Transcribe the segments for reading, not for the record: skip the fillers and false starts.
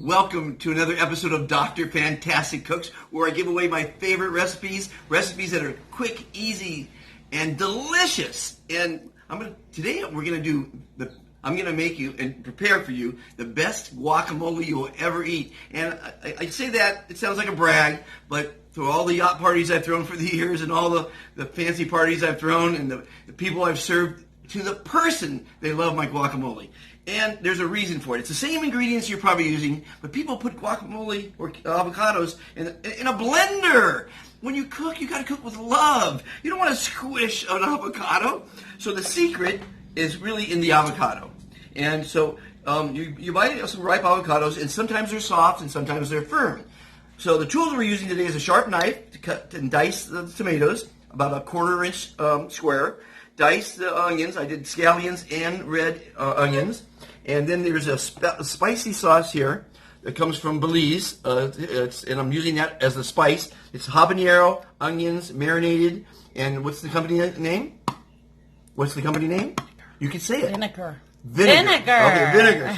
Welcome to another episode of Dr. Fantastic Cooks, where I give away my favorite recipes that are quick, easy, and delicious. And today we're gonna I'm gonna make you and prepare for you the best guacamole you will ever eat. And I say that it sounds like a brag, but through all the yacht parties I've thrown for the years and all the fancy parties I've thrown and the people I've served, to the person, they love my guacamole. And there's a reason for it. It's the same ingredients you're probably using, but people put guacamole or avocados in a blender. When you cook, you got to cook with love. You don't want to squish an avocado. So the secret is really in the avocado. And so you buy some ripe avocados, and sometimes they're soft and sometimes they're firm. So the tool that we're using today is a sharp knife to cut and dice the tomatoes, about a 1/4 inch square. Dice the onions. I did scallions and red onions. And then there's a spicy sauce here that comes from Belize, and I'm using that as the spice. It's habanero, onions, marinated, and what's the company name? What's the company name? You can say it. Vinegar. Vinegar. Okay, vinegar.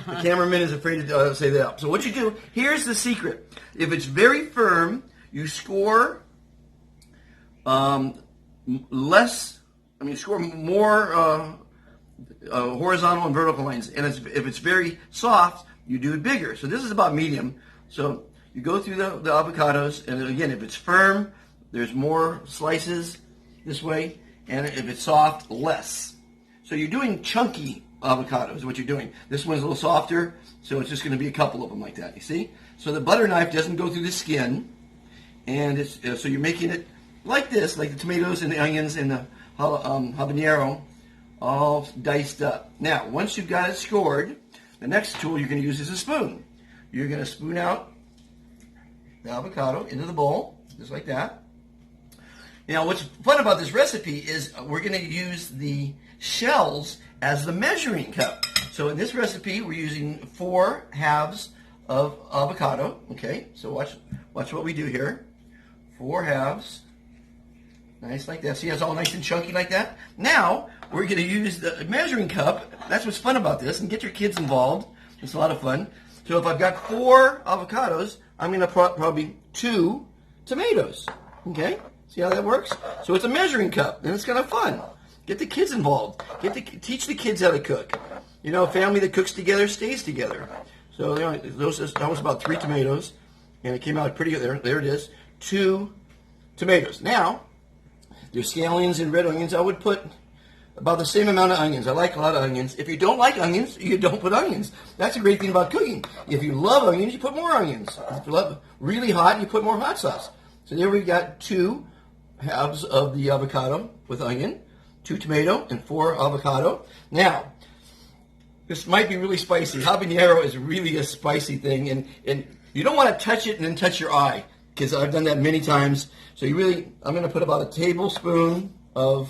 The cameraman is afraid to say that. So what you do, here's the secret. If it's very firm, you score score more horizontal and vertical lines. And if it's very soft, you do it bigger. So this is about medium. So you go through the avocados, and again, if it's firm, there's more slices this way, and if it's soft, less. So you're doing chunky avocados is what you're doing. This one's a little softer, so it's just going to be a couple of them like that, you see? So the butter knife doesn't go through the skin, and so you're making it like this, like the tomatoes and the onions and the habanero, all diced up. Now, once you've got it scored, the next tool you're going to use is a spoon. You're going to spoon out the avocado into the bowl, just like that. Now, what's fun about this recipe is we're going to use the shells as the measuring cup. So in this recipe, we're using 4 halves of avocado. Okay, so watch what we do here. 4 halves. Nice like that. See, it's all nice and chunky like that. Now, we're going to use the measuring cup. That's what's fun about this, and get your kids involved. It's a lot of fun. So if I've got 4 avocados, I'm going to probably 2 tomatoes. Okay? See how that works? So it's a measuring cup, and it's kind of fun. Get the kids involved. Teach the kids how to cook. You know, a family that cooks together stays together. So that was about 3 tomatoes, and it came out pretty good. There it is. 2 tomatoes. Now, there's scallions and red onions. I would put about the same amount of onions. I like a lot of onions. If you don't like onions, you don't put onions. That's a great thing about cooking. If you love onions, you put more onions. If you love really hot, you put more hot sauce. So there we've got 2 halves of the avocado with onion, 2 tomato, and 4 avocado. Now, this might be really spicy. Habanero is really a spicy thing, and you don't want to touch it and then touch your eye, because I've done that many times. So I'm going to put about a tablespoon or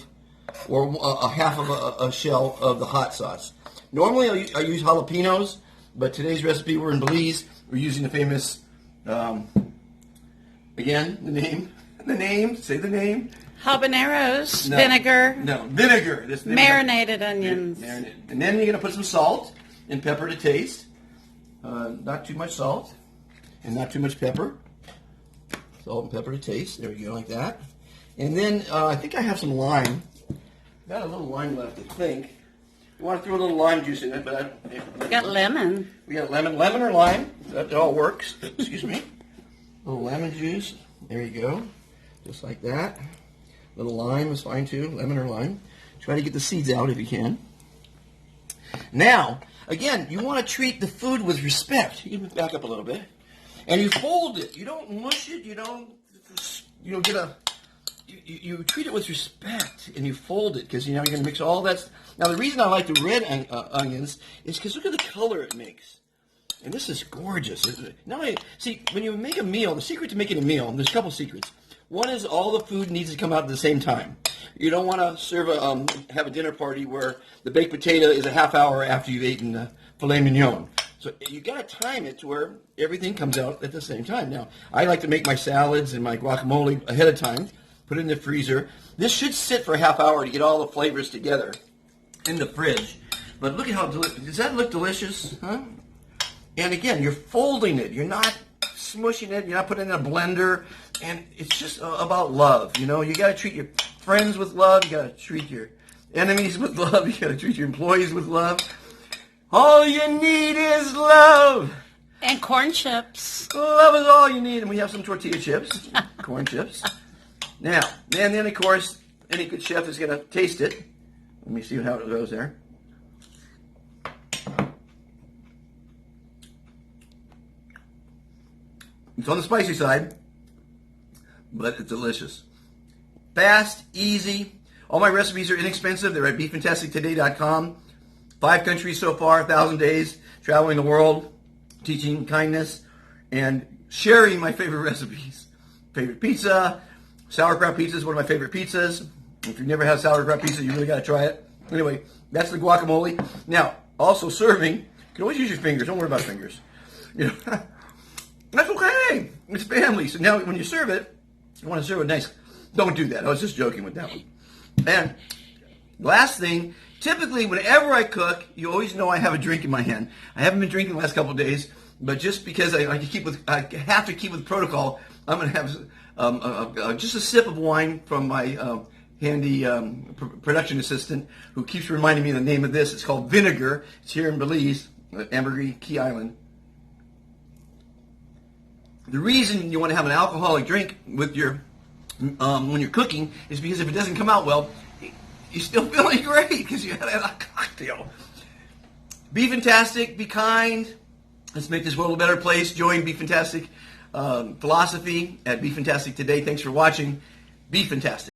a half of a shell of the hot sauce. Normally I use jalapenos, but today's recipe, we're in Belize. We're using the famous, again, the name, say the name. Habaneros, No, vinegar. No, vinegar. Marinated onions. Marinated. And then you're going to put some salt and pepper to taste. Not too much salt and not too much pepper. Salt and pepper to taste. There we go, like that. And then I think I have some lime. Got a little lime left, I think. You want to throw a little lime juice in it, but We got lemon. we got lemon or lime. That all works. Excuse me. A little lemon juice. There you go. Just like that. A little lime is fine too. Lemon or lime. Try to get the seeds out if you can. Now, again, you want to treat the food with respect. You can back up a little bit. And you fold it. You don't mush it. You don't, you treat it with respect, and you fold it, because, you're going to mix all that. Now, the reason I like the red onions is because look at the color it makes. And this is gorgeous. See, when you make a meal, the secret to making a meal, there's a couple secrets. One is all the food needs to come out at the same time. You don't want to have a dinner party where the baked potato is a half hour after you've eaten the filet mignon. So you got to time it to where everything comes out at the same time. Now, I like to make my salads and my guacamole ahead of time, put it in the freezer. This should sit for a half hour to get all the flavors together in the fridge. But look at how delicious. Does that look delicious? Huh? And again, you're folding it. You're not smushing it. You're not putting it in a blender. And it's just about love. You know, you got to treat your friends with love. You got to treat your enemies with love. You got to treat your employees with love. All you need is love. And corn chips. Love is all you need. And we have some tortilla chips, corn chips. Now, and then, of course, any good chef is going to taste it. Let me see how it goes there. It's on the spicy side, but it's delicious. Fast, easy. All my recipes are inexpensive. They're at beeffantastictoday.com. 5 countries so far, 1,000 days, traveling the world, teaching kindness, and sharing my favorite recipes. Favorite pizza. Sauerkraut pizza is one of my favorite pizzas. If you've never had sauerkraut pizza, you really got to try it. Anyway, that's the guacamole. Now, also serving, you can always use your fingers. Don't worry about fingers. You know, that's okay. It's family. So now when you serve it, you want to serve it nice. Don't do that. I was just joking with that one. And last thing, typically whenever I cook, you always know I have a drink in my hand. I haven't been drinking the last couple of days, but just because I have to keep with protocol, I'm going to have just a sip of wine from my handy production assistant who keeps reminding me the name of this. It's called vinegar. It's here in Belize, Ambergris, Key Island. The reason you want to have an alcoholic drink with your when you're cooking is because if it doesn't come out well, you're still feeling great because you had a cocktail. Be fantastic. Be kind. Let's make this world a better place. Join Be Fantastic philosophy at Be Fantastic Today. Thanks for watching. Be fantastic.